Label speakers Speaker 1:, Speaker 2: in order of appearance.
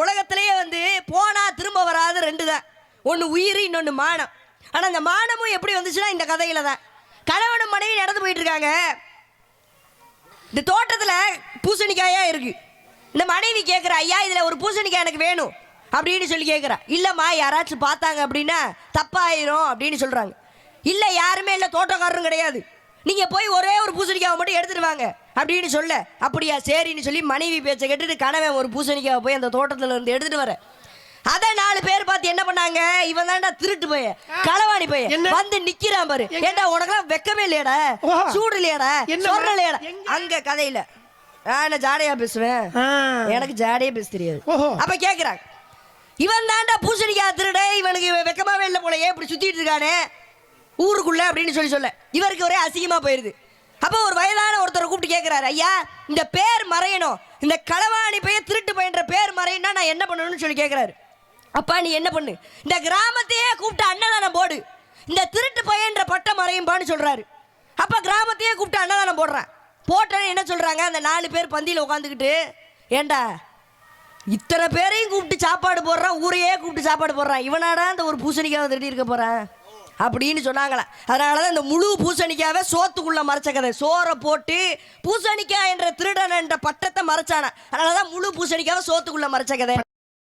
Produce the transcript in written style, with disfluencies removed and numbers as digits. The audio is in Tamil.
Speaker 1: உலகத்திலேயே வந்து போனா திரும்ப வராது ரெண்டு தான், ஒன்று உயிர், இன்னொன்று மானம். ஆனால் இந்த மானமும் எப்படி வந்துச்சுன்னா இந்த கதையில தான். கணவனும் மனைவி நடந்து போயிட்டு இருக்காங்க. இந்த தோட்டத்தில் பூசணிக்காயா இருக்கு. இந்த மனைவி கேட்குறா, ஐயா இதில் ஒரு பூசணிக்காய் எனக்கு வேணும் அப்படின்னு சொல்லி கேட்குறா. இல்லைம்மா யாராச்சும் பார்த்தாங்க அப்படின்னா தப்பாயிரும் அப்படின்னு சொல்கிறாங்க. இல்லை யாருமே இல்லை, தோட்டக்காரரும் கிடையாது, நீங்கள் போய் ஒரே ஒரு பூசணிக்காவை மட்டும் எடுத்துட்டு வாங்க அப்படின்னு சொல்ல. அப்படியா சரின்னு சொல்லி மனைவி பேச்சை கேட்டுட்டு கணவன் ஒரு பூசணிக்காவை போய் அந்த தோட்டத்தில் இருந்து எடுத்துட்டு வர. அதை 4 பேர் பார்த்து என்ன பண்ணாங்க, இவன் தான்டா திருட்டு போய களவாணி போய வந்து நிக்கிறான் பாரு. ஏண்டா உனக்கெல்லாம் வெக்கமே இல்லையாடா, சூடு இல்லையாடா, சொல்ற இல்லையாடா. அங்க கதையில நான் ஜாடையா பேசுவேன், எனக்கு ஜாடையா பேச தெரியாது. அப்ப கேக்குறாங்க, இவன் தான்டா பூசணிக்காய் திருட, இவனுக்கு வெக்கமாவே இல்லை போல, ஏன் இப்படி சுத்திட்டு இருக்கானே ஊருக்குள்ள அப்படின்னு சொல்ல இவருக்கு ஒரே அசிங்கமா போயிருது. அப்போ ஒரு வயதான ஒருத்தரை கூப்பிட்டு கேட்கிறாரு, ஐயா இந்த பேர் மறையணும், இந்த களவாணி பையன் திருட்டு பையன்ற பேர் மறையணும்னா நான் என்ன பண்ணணும்னு சொல்லி கேட்கிறாரு. அப்பா நீ என்ன பண்ணு, இந்த கிராமத்தையே கூப்பிட்டு அன்னதானம் போடு, இந்த திருட்டு பையன்ற பட்டம் மறையும்பான்னு சொல்றாரு. அப்ப கிராமத்தையே கூப்பிட்டு அன்னதானம் போடுறான். போட்டேன்னு என்ன சொல்றாங்க, அந்த 4 பேர் பந்தியில் உட்காந்துக்கிட்டு, ஏண்டா இத்தனை பேரையும் கூப்பிட்டு சாப்பாடு போடுறான், ஊரையே கூப்பிட்டு சாப்பாடு போடுறான், இவனாடா இந்த ஒரு பூசணிக்காவை திருடி இருக்க போறான் அப்படின்னு சொன்னாங்களா. அதனாலதான் இந்த முழு பூசணிக்காவை சோத்துக்குள்ள மறைச்ச கதை. சோறை போட்டு பூசணிக்காய் என்ற திருடன் என்ற பட்டத்தை மறைச்சான, அதனாலதான் முழு பூசணிக்காவை சோத்துக்குள்ள மறைச்ச கதை.